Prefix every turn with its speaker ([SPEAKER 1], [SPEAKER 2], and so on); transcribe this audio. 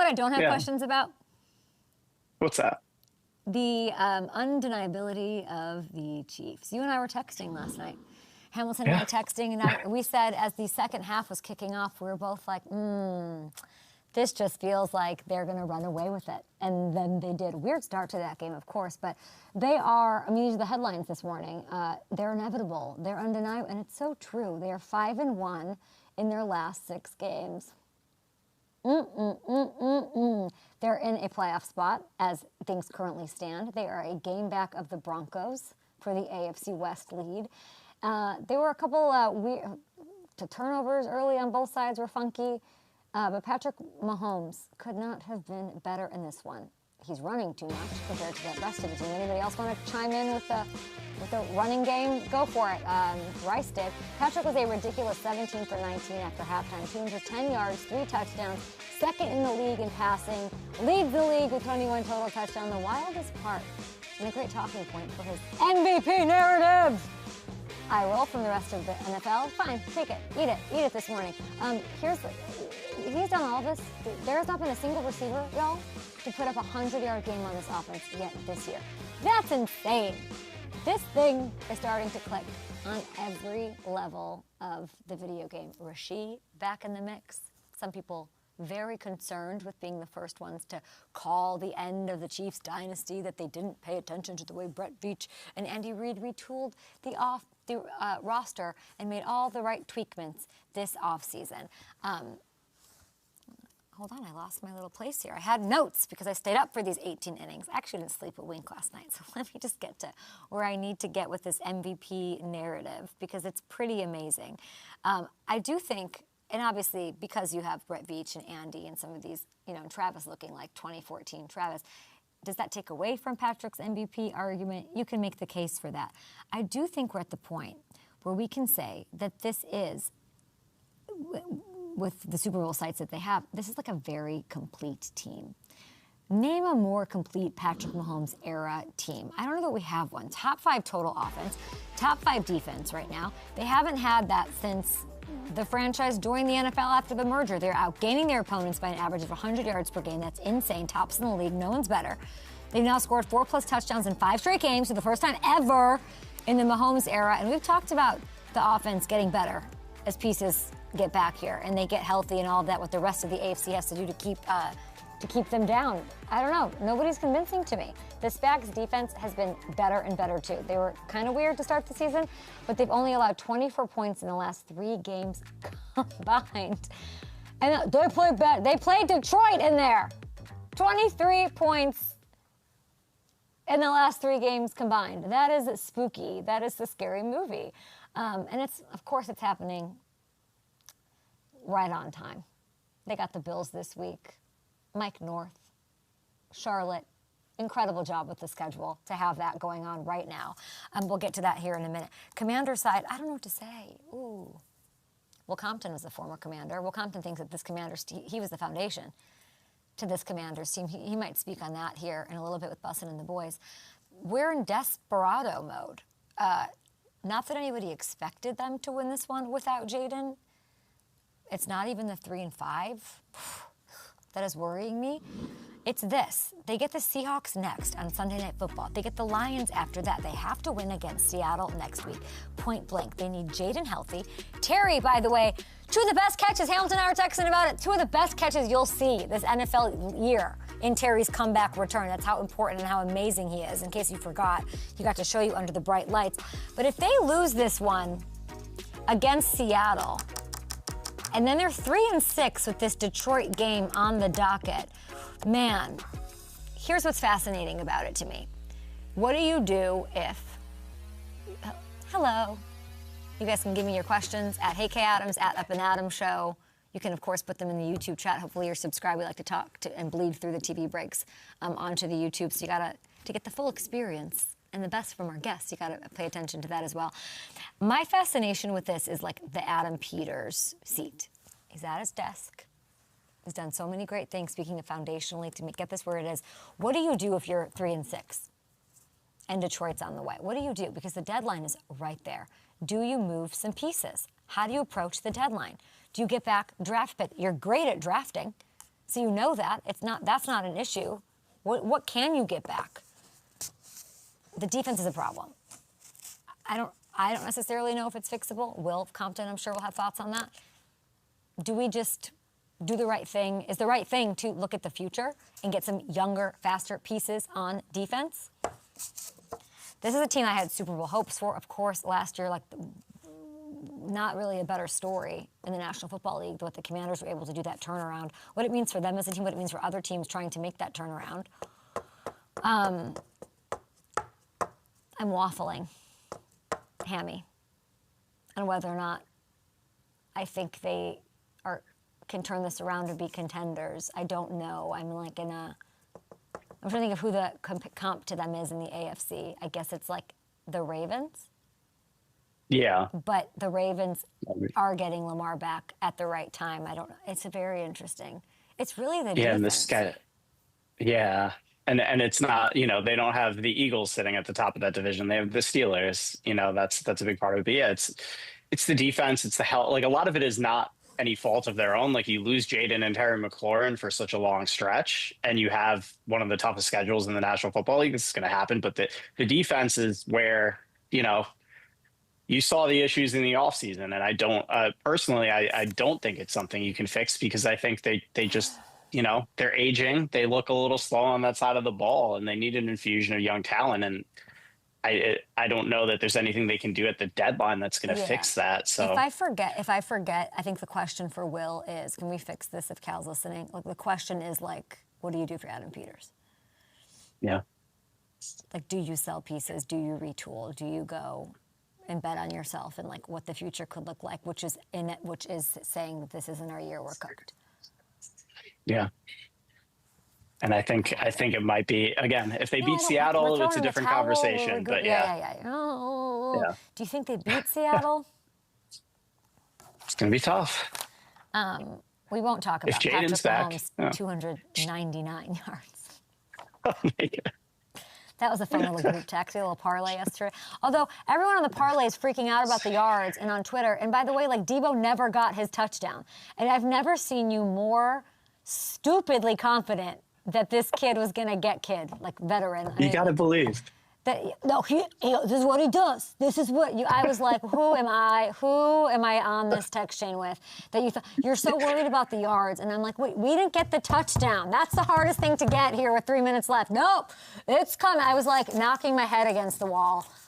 [SPEAKER 1] what I don't have questions about?
[SPEAKER 2] What's that?
[SPEAKER 1] The undeniability of the Chiefs. You and I were texting last night. Hamilton and I texting, and we said as the second half was kicking off, we were both like, this just feels like they're going to run away with it. And then they did. Weird start to that game, of course, but they are, I mean, these are the headlines this morning. They're inevitable. They're undeniable, and it's so true. They are 5-1 in their last 6 games. They're in a playoff spot as things currently stand. They are a game back of the Broncos for the AFC West lead. There were a couple weird turnovers early on both sides were funky, but Patrick Mahomes could not have been better in this one. He's running too much compared to the rest of the team. Anybody else want to chime in with the running game? Go for it. Rice did. Patrick was a ridiculous 17 for 19 after halftime. 210 yards, 3 touchdowns, second in the league in passing, leads the league with 21 total touchdowns. The wildest part, and a great talking point for his MVP narrative. I roll from the rest of the NFL. Fine, take it, eat it this morning. He's done all this. There's not been a single receiver, y'all, to put up a 100-yard game on this offense yet this year. That's insane. This thing is starting to click on every level of the video game. Rashid back in the mix. Some people very concerned with being the first ones to call the end of the Chiefs dynasty, that they didn't pay attention to the way Brett Veach and Andy Reid retooled the roster and made all the right tweakments this offseason. Hold on, I lost my little place here. I had notes because I stayed up for these 18 innings. I actually didn't sleep a wink last night, so let me just get to where I need to get with this MVP narrative because it's pretty amazing. I do think, and obviously because you have Brett Veach and Andy and some of these, and Travis looking like 2014 Travis, does that take away from Patrick's MVP argument? You can make the case for that. I do think we're at the point where we can say that this is, with the Super Bowl sites that they have, this is like a very complete team. Name a more complete Patrick Mahomes era team. I don't know that we have one. Top 5 total offense, top 5 defense right now. They haven't had that since the franchise joined the NFL after the merger. They're outgaining their opponents by an average of 100 yards per game. That's insane. Tops in the league. No one's better. They've now scored 4+ touchdowns in 5 straight games for the first time ever in the Mahomes era. And we've talked about the offense getting better as pieces get back here and they get healthy and all of that, what the rest of the AFC has to do to keep them down. I don't know. Nobody's convincing to me. This Spags defense has been better and better too. They were kind of weird to start the season, but they've only allowed 24 points in the last 3 games combined. And they played bad. They played Detroit in there. 23 points in the last 3 games combined. That is spooky. That is the scary movie. And of course it's happening right on time. They got the Bills this week. Mike North, Charlotte, incredible job with the schedule to have that going on right now. We'll get to that here in a minute. Commander side, I don't know what to say. Ooh. Well, Compton was the former commander. Well, Compton thinks that this commander's he was the foundation to this commander's team. He might speak on that here in a little bit with Bussin and the boys. We're in desperado mode. Not that anybody expected them to win this one without Jaden. It's not even the 3-5. That is worrying me. It's this. They get the Seahawks next on Sunday Night Football. They get the Lions after that. They have to win against Seattle next week. Point blank. They need Jaden healthy. Terry, by the way, 2 of the best catches. Hamilton and I were texting about it. 2 of the best catches you'll see this NFL year in Terry's comeback return. That's how important and how amazing he is. In case you forgot, he got to show you under the bright lights. But if they lose this one against Seattle, and then they're 3-6 with this Detroit game on the docket. Man, here's what's fascinating about it to me. What do you do if... Hello. You guys can give me your questions at Hey K Adams, at Up and Adams Show. You can, of course, put them in the YouTube chat. Hopefully you're subscribed. We like to talk to and bleed through the TV breaks onto the YouTube. So you to get the full experience and the best from our guests, you got to pay attention to that as well. My fascination with this is like the Adam Peters seat. He's at his desk. He's done so many great things, speaking of foundationally, to get this where it is. What do you do if you're 3-6 and Detroit's on the way? What do you do? Because the deadline is right there. Do you move some pieces? How do you approach the deadline? Do you get back draft pick? You're great at drafting. So you know that. That's not an issue. What can you get back? The defense is a problem. I don't necessarily know if it's fixable. Will Compton, I'm sure, will have thoughts on that. Do we just do the right thing? Is the right thing to look at the future and get some younger, faster pieces on defense? This is a team I had Super Bowl hopes for. Of course, last year, not really a better story in the National Football League, what the Commanders were able to do that turnaround, what it means for them as a team, what it means for other teams trying to make that turnaround. I'm waffling, Hammy, on whether or not I think they can turn this around and be contenders. I don't know. I'm trying to think of who the comp to them is in the AFC. I guess it's like the Ravens.
[SPEAKER 2] Yeah.
[SPEAKER 1] But the Ravens are getting Lamar back at the right time. I don't know. It's very interesting. It's really the defense.
[SPEAKER 2] And this guy, yeah. And it's not, they don't have the Eagles sitting at the top of that division. They have the Steelers. That's a big part of it. But yeah, it's the defense. It's the health. Like, a lot of it is not any fault of their own. Like, you lose Jaden and Terry McLaurin for such a long stretch, and you have one of the toughest schedules in the National Football League. This is going to happen. But the defense is where, you saw the issues in the offseason, and I don't personally, I don't think it's something you can fix, because I think they just, they're aging. They look a little slow on that side of the ball, and they need an infusion of young talent. And I don't know that there's anything they can do at the deadline that's going to fix that. So
[SPEAKER 1] if I forget, I think the question for Will is, can we fix this if Cal's listening? Like, the question is, what do you do for Adam Peters?
[SPEAKER 2] Yeah.
[SPEAKER 1] Like, do you sell pieces? Do you retool? Do you go and bet on yourself and what the future could look like, which is saying that this isn't our year, we're cooked.
[SPEAKER 2] Yeah. And I think it might be, again, if they beat Seattle, it's a different conversation. But
[SPEAKER 1] yeah. Do you think they beat Seattle?
[SPEAKER 2] It's going to be tough.
[SPEAKER 1] We won't talk about Patrick Mahomes' 299 yards.
[SPEAKER 2] Oh my God.
[SPEAKER 1] That was a fun little group text, a little parlay yesterday. Although everyone on the parlay is freaking out about the yards and on Twitter. And by the way, Debo never got his touchdown. And I've never seen you more stupidly confident that this kid was going to get veteran.
[SPEAKER 2] You got to believe.
[SPEAKER 1] This is what he does. This is what I was like, who am I on this text chain with? That you thought, you're so worried about the yards. And I'm like, wait, we didn't get the touchdown. That's the hardest thing to get here with 3 minutes left. Nope, it's coming. I was knocking my head against the wall.